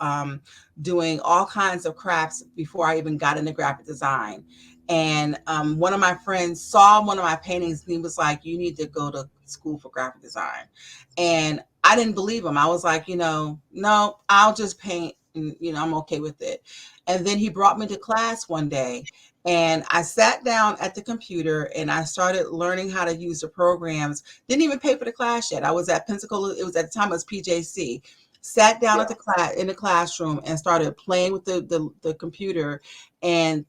doing all kinds of crafts before I even got into graphic design. And one of my friends saw one of my paintings and he was like, "You need to go to school for graphic design." And I didn't believe him. I was like, no, I'll just paint and, I'm okay with it. And then he brought me to class one day and I sat down at the computer and I started learning how to use the programs. Didn't even pay for the class yet. I was at Pensacola. It was at the time it was PJC. Sat down at Yeah. the class in the classroom and started playing with the computer. And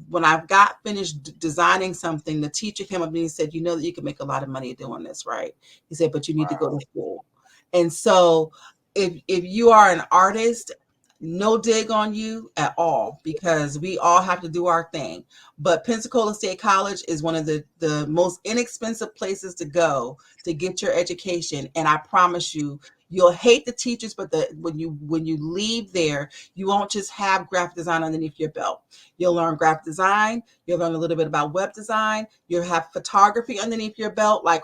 when I got finished designing something, the teacher came up to me and said, "You know that you can make a lot of money doing this, right?" He said, "But you need to go Wow. to school." And so, if you are an artist, No dig on you at all, because we all have to do our thing. But Pensacola State College is one of the most inexpensive places to go to get your education. And I promise you, you'll hate the teachers, but when you leave there, you won't just have graphic design underneath your belt. You'll learn graphic design, you'll learn a little bit about web design, you'll have photography underneath your belt, like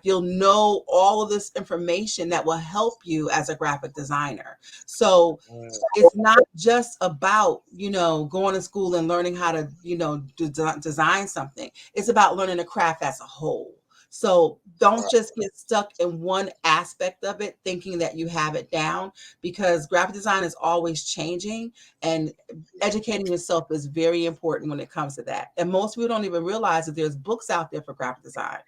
you'll know all of this information that will help you as a graphic designer. So Mm, it's not just about, going to school and learning how to, design something. It's about learning the craft as a whole. So don't just get stuck in one aspect of it thinking that you have it down, because graphic design is always changing, and educating yourself is very important when it comes to that. And most people don't even realize that there's books out there for graphic design.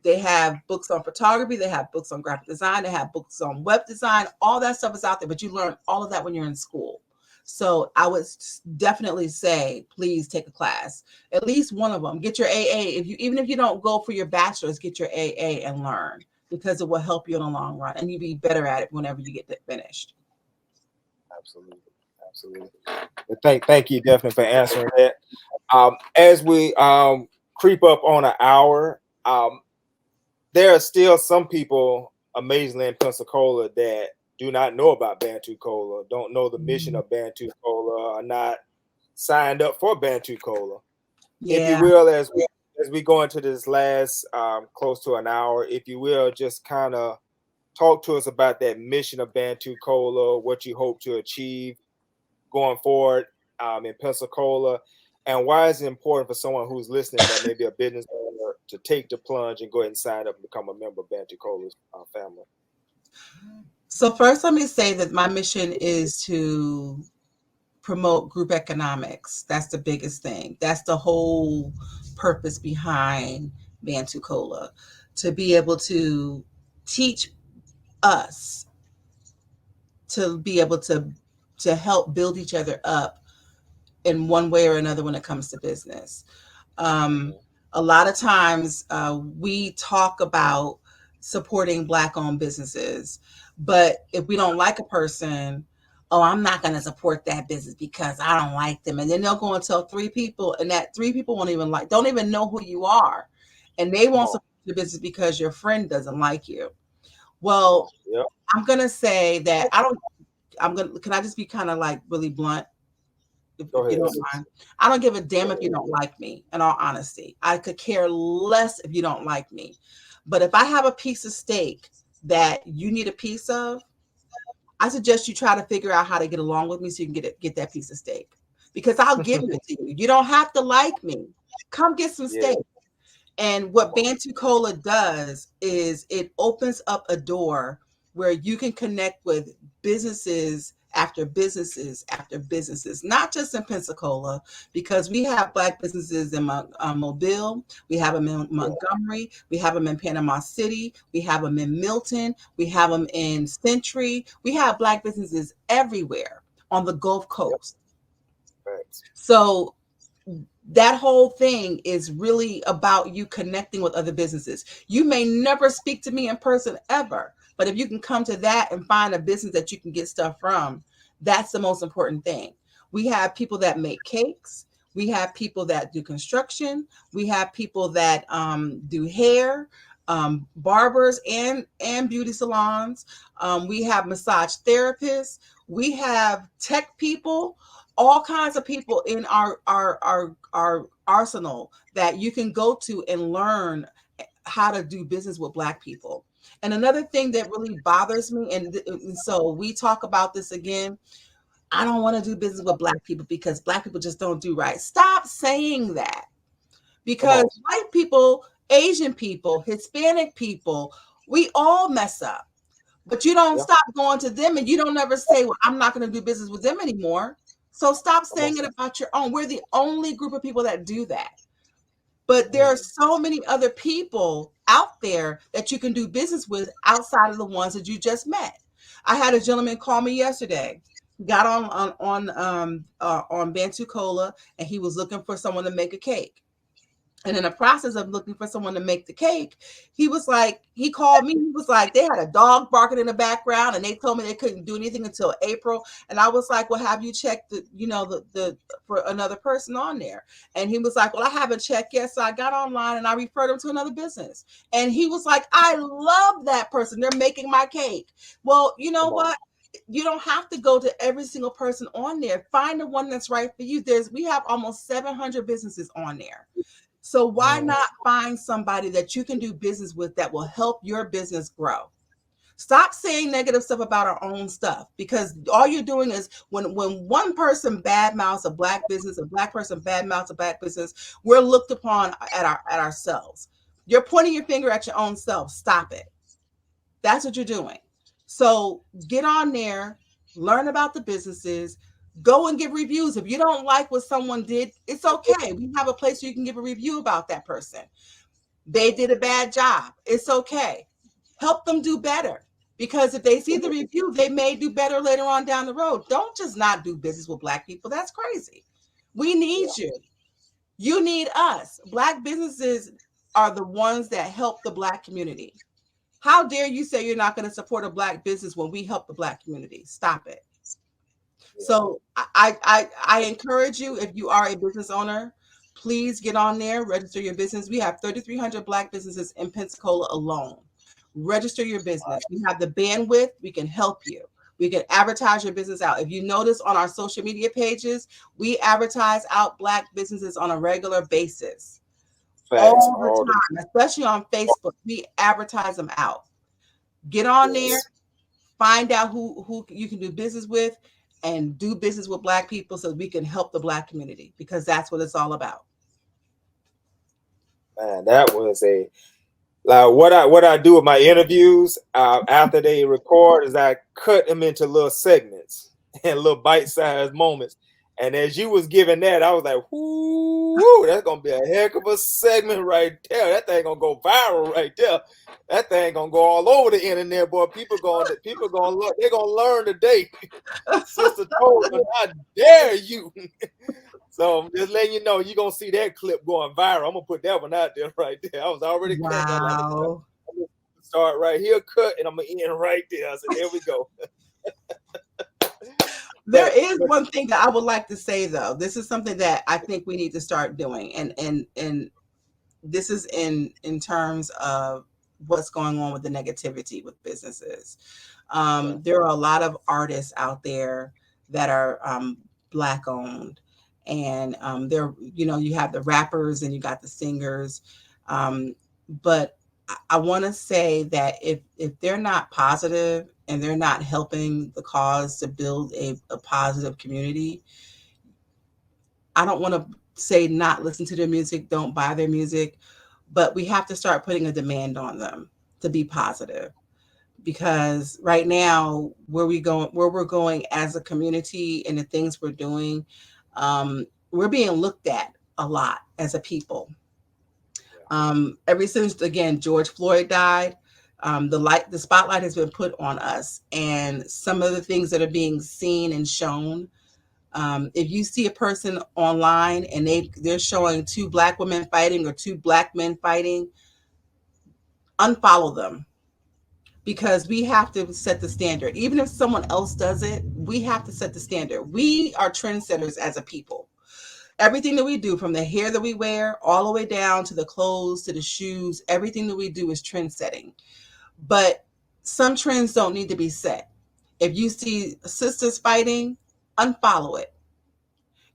They have books on photography, they have books on graphic design, they have books on web design. All that stuff is out there, but you learn all of that when you're in school. So I would definitely say, please take a class, at least one of them. Get your AA. Even if you don't go for your bachelor's, get your AA and learn, because it will help you in the long run, and you'll be better at it whenever you get finished. absolutely, absolutely. But thank you definitely for answering that. As we creep up on an hour, there are still some people, amazingly, in Pensacola that do not know about Bantu Cola, don't know the mission Mhm. of Bantu Cola, are not signed up for Bantu Cola. If you Yeah. will, as we go into this last close to an hour, if you will, just kind of talk to us about that mission of Bantu Cola, what you hope to achieve going forward in Pensacola, and why is it important for someone who's listening that may be a business owner to take the plunge and go ahead and sign up and become a member of Bantu Cola's family? So first, let me say that my mission is to promote group economics. That's the biggest thing. That's the whole purpose behind Bantu Cola, to be able to teach us to be able to help build each other up in one way or another when it comes to business. Um, Mm-hmm. a lot of times we talk about supporting Black owned businesses, but if we don't like a person, oh, I'm not going to support that business because I don't like them. And then they'll go and tell three people, and that three people don't even know who you are. And they Come won't on, support your business because your friend doesn't like you. come on. Well, Yep. I'm going to say that can I just be kind of like really blunt? If Go you ahead, don't sis. mind. I don't give a Go damn if ahead. you don't like me, in all honesty. I could care less if you don't like me. But if I have a piece of steak that you need a piece of, I suggest you try to figure out how to get along with me so you can get that piece of steak. Because I'll give it to you. You don't have to like me. Come get some Yeah. steak. And Come what on. Bantu Cola does is it opens up a door where you can connect with businesses after businesses after businesses, not just in Pensacola, because we have Black businesses in Mobile, we have them in Yeah. Montgomery, we have them in Panama City, we have them in Milton, we have them in Century. We have Black businesses everywhere on the Gulf Yep. Coast. Thanks. So that whole thing is really about you connecting with other businesses. You may never speak to me in person ever, but if you can come to that and find a business that you can get stuff from, that's the most important thing. We have people that make cakes. We have people that do construction. We have people that do hair, barbers and beauty salons. We have massage therapists. We have tech people, all kinds of people in our arsenal that you can go to and learn how to do business with Black people. And another thing that really bothers me, and so we talk about this again, I don't want to do business with Black people because Black people just don't do right. Stop saying that, Come because on. white people, Asian people, Hispanic people, we all mess up. But you don't Yeah. stop going to them, and you don't ever say, well, I'm not going to do business with them anymore. So stop Come on. saying it about your own. We're the only group of people that do that. But there are Mm. so many other people out there that you can do business with outside of the ones that you just met. I had a gentleman call me yesterday. He got on Bantu Cola, and he was looking for someone to make a cake. And in the process of looking for someone to make the cake, he was like, he called me. He was like, they had a dog barking in the background, and they told me they couldn't do anything until April. And I was like, well, have you checked the for another person on there? And he was like, well, I haven't checked yet. So I got online and I referred him to another business. And he was like, I love that person. They're making my cake. Well, you know what? You don't have to go to every single person on there. Find the one that's right for you. We have almost 700 businesses on there. So why not find somebody that you can do business with that will help your business grow? Stop saying negative stuff about our own stuff, because all you're doing is when one person badmouths a black business, a black person badmouths a black business, we're looked upon at ourselves. You're pointing your finger at your own self. Stop it. That's what you're doing. So get on there, learn about the businesses, go and give reviews. If you don't like what someone did, it's okay. We have a place where you can give a review about that person. They did a bad job. It's okay. Help them do better. Because if they see the review, they may do better later on down the road. Don't just not do business with black people. That's crazy. We need you. You need us. Black businesses are the ones that help the black community. How dare you say you're not going to support a black business when we help the black community? Stop it. So I encourage you, if you are a business owner, please get on there, register your business. We have 3,300 black businesses in Pensacola alone. Register your business. We have the bandwidth. We can help you. We can advertise your business out. If you notice on our social media pages, we advertise out black businesses on a regular basis. All the time, especially on Facebook, we advertise them out. Get on there, find out who you can do business with, and do business with black people so we can help the black community, because that's what it's all about. Man, that was a like what I do with my interviews after they record is I cut them into little segments and little bite-sized moments. And as you was giving that, I was like, "Whoo, that's gonna be a heck of a segment right there. That thing gonna go viral right there. That thing gonna go all over the internet, boy. People gonna look. They're gonna learn today." Sister told me, "How dare you?" So I'm just letting you know, you're gonna see that clip going viral. I'm gonna put that one out there right there. I was already cutting that. Like, Wow. I'm gonna start right here, cut, and I'm gonna end right there. I said, there we go. There is one thing that I would like to say though. This is something that I think we need to start doing, and this is in terms of what's going on with the negativity with businesses. There are a lot of artists out there that are black owned, and you have the rappers and you got the singers, but I want to say that if they're not positive and they're not helping the cause to build a positive community, I don't want to say not listen to their music, don't buy their music, but we have to start putting a demand on them to be positive. Because right now, where we're going as a community and the things we're doing, we're being looked at a lot as a people. Ever since, again, George Floyd died, the spotlight has been put on us, and some of the things that are being seen and shown. If you see a person online and they're showing two black women fighting or two black men fighting, unfollow them, because we have to set the standard. Even if someone else does it, we have to set the standard. We are trendsetters as a people. Everything that we do, from the hair that we wear all the way down to the clothes to the shoes, everything that we do is trend setting. But some trends don't need to be set. If you see sisters fighting, unfollow it.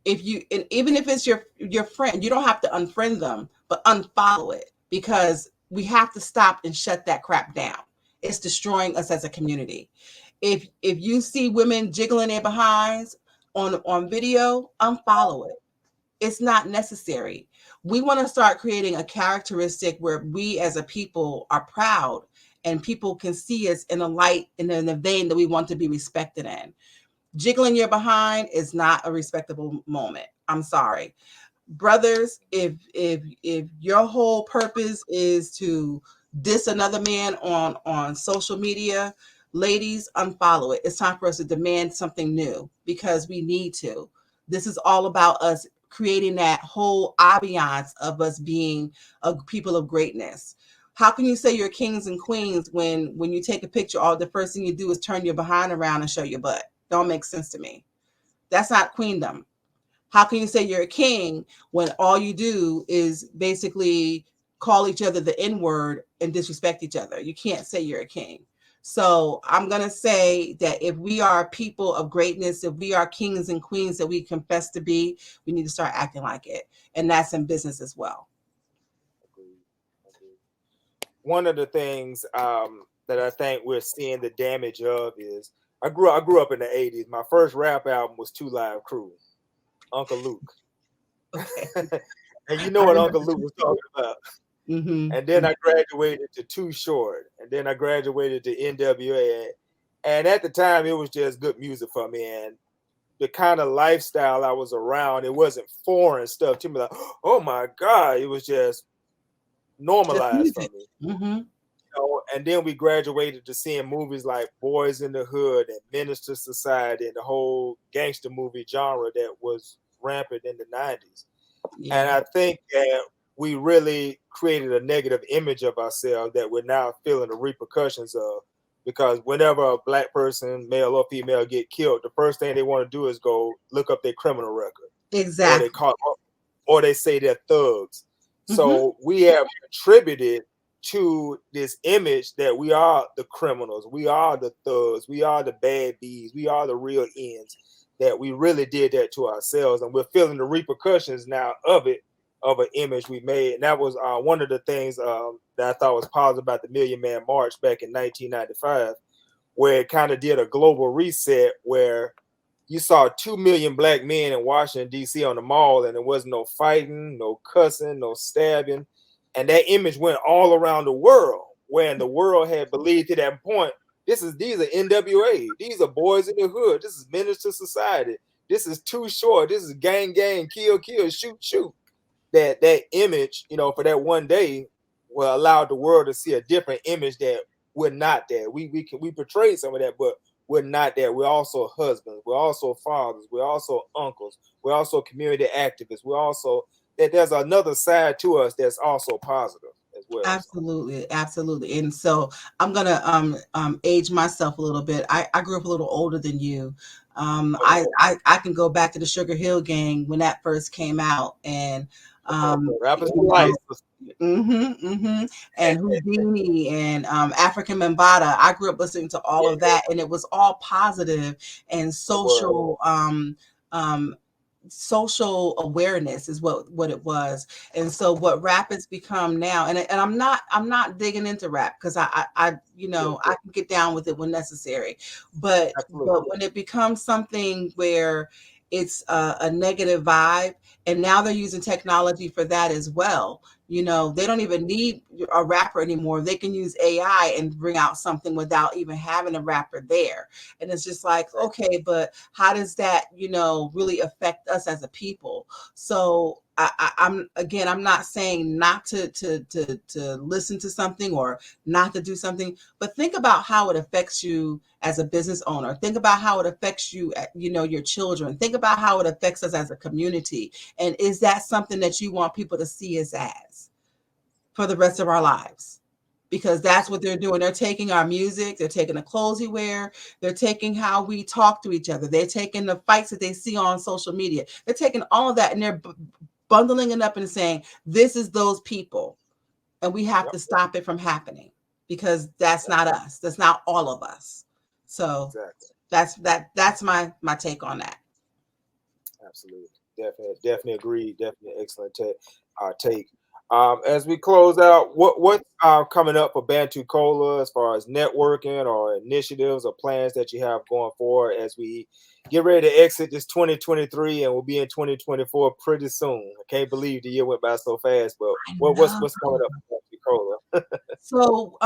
If you, and even if it's your friend, you don't have to unfriend them, but unfollow it, because we have to stop and shut that crap down. It's destroying us as a community. If you see women jiggling their behinds on video, unfollow it. It's not necessary. We want to start creating a characteristic where we as a people are proud, and people can see us in a light and in a vein that we want to be respected in. Jiggling your behind is not a respectable moment. I'm sorry. Brothers, if your whole purpose is to diss another man on social media, ladies, unfollow it. It's time for us to demand something new, because we need to. This is all about us creating that whole ambiance of us being a people of greatness. How can you say you're kings and queens when you take a picture, all the first thing you do is turn your behind around and show your butt? Don't make sense to me. That's not queendom. How can you say you're a king when all you do is basically call each other the N word and disrespect each other? You can't say you're a king. So I'm going to say that if we are people of greatness, if we are kings and queens that we confess to be, we need to start acting like it. And that's in business as well. Agreed. Agreed. One of the things that I think we're seeing the damage of is I grew up in the '80s. My first rap album was Two Live Crew, Uncle Luke, Okay. and you I know what remember. Uncle Luke was talking about. Mm-hmm. And then I graduated to Too Short, and then I graduated to NWA, and at the time it was just good music for me, and the kind of lifestyle I was around, it wasn't foreign stuff to me. Like, oh my God, it was just Just normalized for music. me. Mm-hmm. And then we graduated to seeing movies like Boys in the Hood and Minister Society and the whole gangster movie genre that was rampant in the '90s. And Yeah. I think that we really created a negative image of ourselves that we're now feeling the repercussions of. Because whenever a black person, male or female, get killed, the first thing they want to do is go look up their criminal record, or they Exactly. call, or they say they're thugs. Mm-hmm. So we have contributed to this image that we are the criminals, we are the thugs, we are the bad bees, we are the real ends. That we really did that to ourselves, and we're feeling the repercussions now of it, of an image we made. And that was one of the things that I thought was positive about the Million Man March back in 1995, where it kind of did a global reset, where you saw 2 million black men in Washington, D.C. on the mall, and there was no fighting, no cussing, no stabbing. And that image went all around the world, when the world had believed to that point, these are NWA, these are Boys in the Hood, this is Minister Society, this is Too Short, this is gang gang, kill kill, shoot shoot. That image, for that one day, will allow the world to see a different image that we're not there. We portray some of that, but we're not there. We're also husbands. We're also fathers. We're also uncles. We're also community activists. We're also that there's another side to us that's also positive as well. So, Absolutely, absolutely. And so I'm gonna age myself a little bit. I grew up a little older than you. oh, I can go back to the Sugar Hill Gang when that first came out, and rappers you for life. know, and Houdini and African Bambaataa. I grew up listening to all Yeah, of that, and it was all positive and it was. um, social awareness is what it was. And so what rap has become now, and I'm not digging into rap because I Yeah, I can get down with it when necessary, but absolutely. when it becomes something where it's a negative vibe, and now they're using technology for that as well. They don't even need a rapper anymore. They can use AI and bring out something without even having a rapper there. And it's just like, okay, but how does that, really affect us as a people? So I'm not saying not to listen to something or not to do something, but think about how it affects you as a business owner. Think about how it affects you, your children. Think about how it affects us as a community. And is that something that you want people to see us as for the rest of our lives? Because that's what they're doing. They're taking our music, they're taking the clothes we wear, they're taking how we talk to each other, they're taking the fights that they see on social media, they're taking all of that and they're bundling it up and saying, this is those people, and we have Yep, to stop it from happening because that's yep, not us. That's not all of us. So exactly. that's my take on that. Absolutely. Definitely agree. Definitely excellent take. As we close out, what's coming up for Bantu Cola as far as networking or initiatives or plans that you have going forward as we get ready to exit this 2023 and we'll be in 2024 pretty soon. I can't believe the year went by so fast, but I what's know. what's coming up for Bantu Cola? So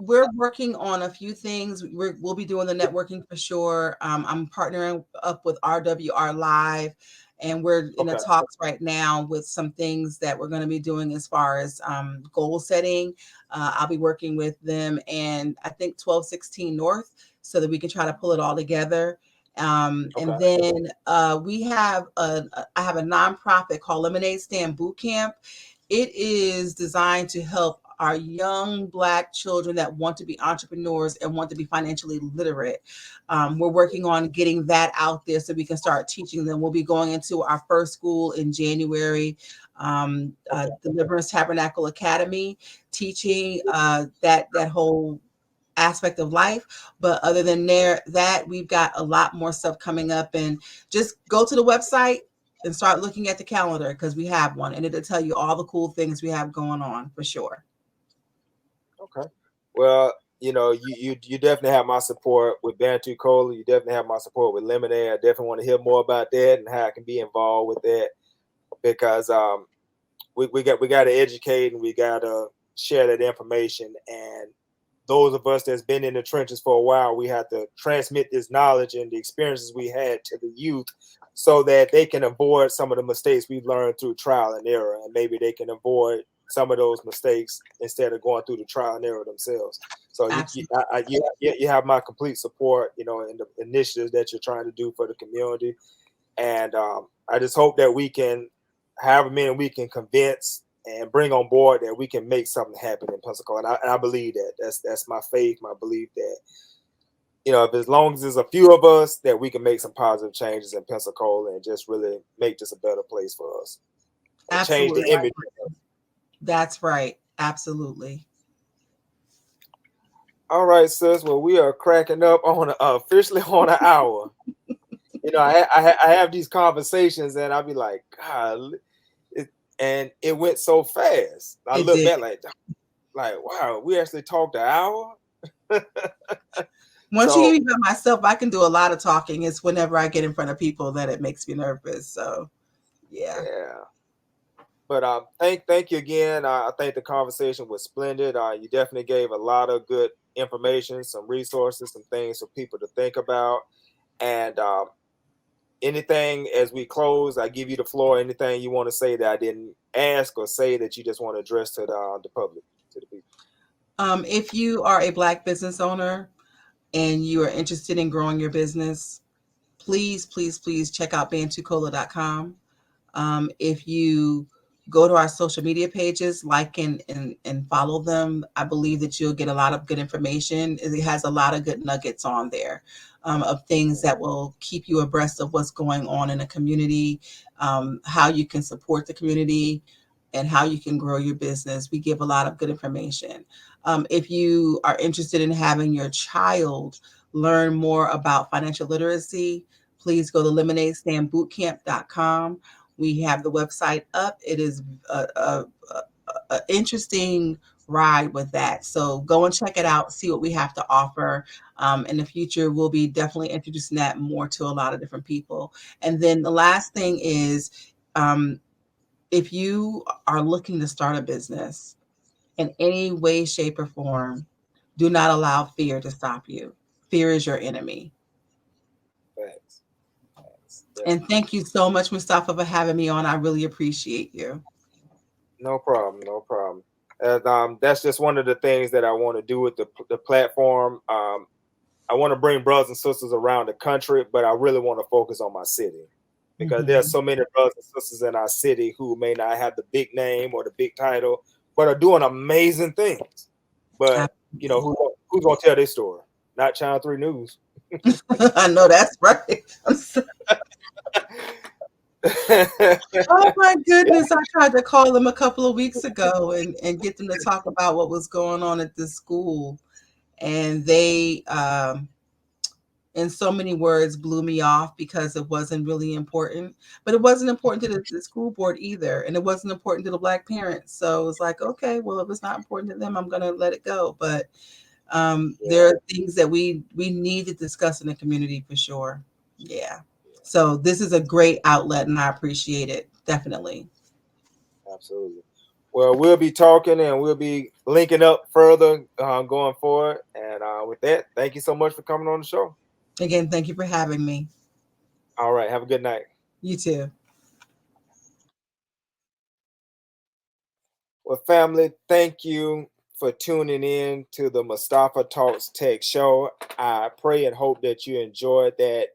we're working on a few things. We'll be doing the networking for sure. I'm partnering up with RWR Live, and we're in the Okay. talks right now with some things that we're going to be doing as far as goal setting. I'll be working with them and I think 1216 North so that we can try to pull it all together. And Okay. then I have a nonprofit called Lemonade Stand Boot Camp. It is designed to help our young Black children that want to be entrepreneurs and want to be financially literate. We're working on getting that out there so we can start teaching them. We'll be going into our first school in January, Deliverance Tabernacle Academy, teaching that whole aspect of life. But other than that, we've got a lot more stuff coming up. And just go to the website and start looking at the calendar, because we have one, and it'll tell you all the cool things we have going on for sure. Okay. Well, you definitely have my support with Bantu Cola. You definitely have my support with Lemonade. I definitely want to hear more about that and how I can be involved with that, because we got to educate and we got to share that information. And those of us that's been in the trenches for a while, we have to transmit this knowledge and the experiences we had to the youth, so that they can avoid some of the mistakes we've learned through trial and error, and maybe they can avoid some of those mistakes instead of going through the trial and error themselves. So Absolutely. you have my complete support, in the initiatives that you're trying to do for the community. And I just hope that we can, however many we can convince and bring on board, that we can make something happen in Pensacola. And I believe that. That's my faith, my belief that, if as long as there's a few of us, that we can make some positive changes in Pensacola and just really make this a better place for us and change the Absolutely. image. That's right. Absolutely. All right, sis. Well, we are cracking up on officially on an hour. I have these conversations and I'll be like, God, and it went so fast. I It look did. back like, wow, we actually talked an hour. Once you So get me by myself, I can do a lot of talking. It's whenever I get in front of people that it makes me nervous. So, yeah. yeah, but thank you again. I think the conversation was splendid. You definitely gave a lot of good information, some resources, some things for people to think about. And anything as we close, I give you the floor. Anything you want to say that I didn't ask, or say that you just want to address to the public, to the people. If you are a Black business owner and you are interested in growing your business, please, please, please check out bantucola.com. If you go to our social media pages, like and follow them, I believe that you'll get a lot of good information. It has a lot of good nuggets on there, of things that will keep you abreast of what's going on in a community, how you can support the community, and how you can grow your business. We give a lot of good information. If you are interested in having your child learn more about financial literacy, please go to lemonadestandbootcamp.com. We have the website up. It is a interesting ride with that. So go and check it out, see what we have to offer. In the future, we'll be definitely introducing that more to a lot of different people. And then the last thing is, if you are looking to start a business in any way, shape, or form, do not allow fear to stop you. Fear is your enemy. Thanks. And thank you so much, Mustafa, for having me on. I really appreciate you. No problem, no problem. And that's just one of the things that I want to do with the platform. I want to bring brothers and sisters around the country, but I really want to focus on my city, because there's Mhm. so many brothers and sisters in our city who may not have the big name or the big title, but are doing amazing things. But Absolutely. who's gonna tell their story? Not Channel 3 News. I know that's right. Oh my goodness. I tried to call them a couple of weeks ago and get them to talk about what was going on at this school. And they, in so many words, blew me off because it wasn't really important. But it wasn't important to the school board either. And it wasn't important to the Black parents. So it was like, okay, well, if it's not important to them, I'm going to let it go. But there Yeah, are things that we need to discuss in the community for sure. Yeah. So this is a great outlet and I appreciate it. Definitely. absolutely. Well, we'll be talking and we'll be linking up further going forward. And with that, thank you so much for coming on the show. Again, thank you for having me. All right. Have a good night. You too. Well, family, thank you for tuning in to the Mustafa Talks Tech Show. I pray and hope that you enjoyed that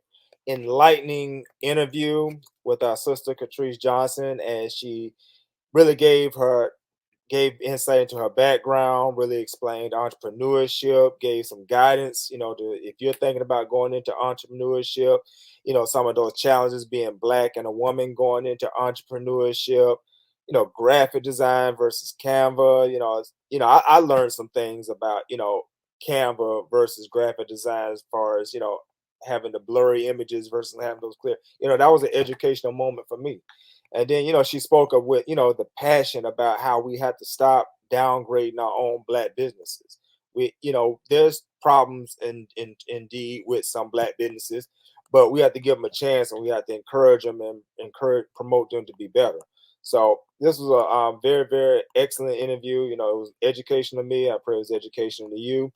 enlightening interview with our sister Katrice Johnson, and she really gave insight into her background, really explained entrepreneurship, gave some guidance, if you're thinking about going into entrepreneurship, some of those challenges being black and a woman going into entrepreneurship, graphic design versus Canva, I learned some things about, Canva versus graphic design as far as, having the blurry images versus having those clear, that was an educational moment for me. And then, she spoke of with, the passion about how we had to stop downgrading our own black businesses. There's problems indeed with some black businesses, but we have to give them a chance and we have to encourage them and promote them to be better. So this was a very, very excellent interview. It was educational to me. I pray it was educational to you,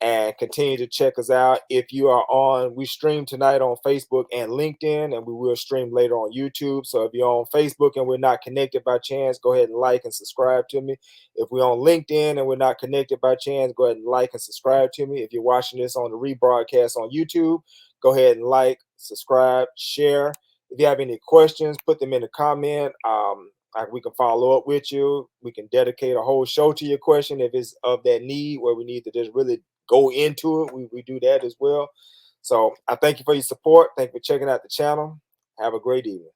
and continue to check us out. If you are on, we stream tonight on Facebook and LinkedIn, and we will stream later on YouTube. So if you're on Facebook and we're not connected by chance, go ahead and like and subscribe to me. If we're on LinkedIn and we're not connected by chance, go ahead and like and subscribe to me. If you're watching this on the rebroadcast on YouTube, go ahead and like, subscribe, share. If you have any questions, put them in the comment. We can follow up with you. We can dedicate a whole show to your question if it's of that need where we need to just really go into it. We do that as well. So I thank you for your support. Thank you for checking out the channel. Have a great evening.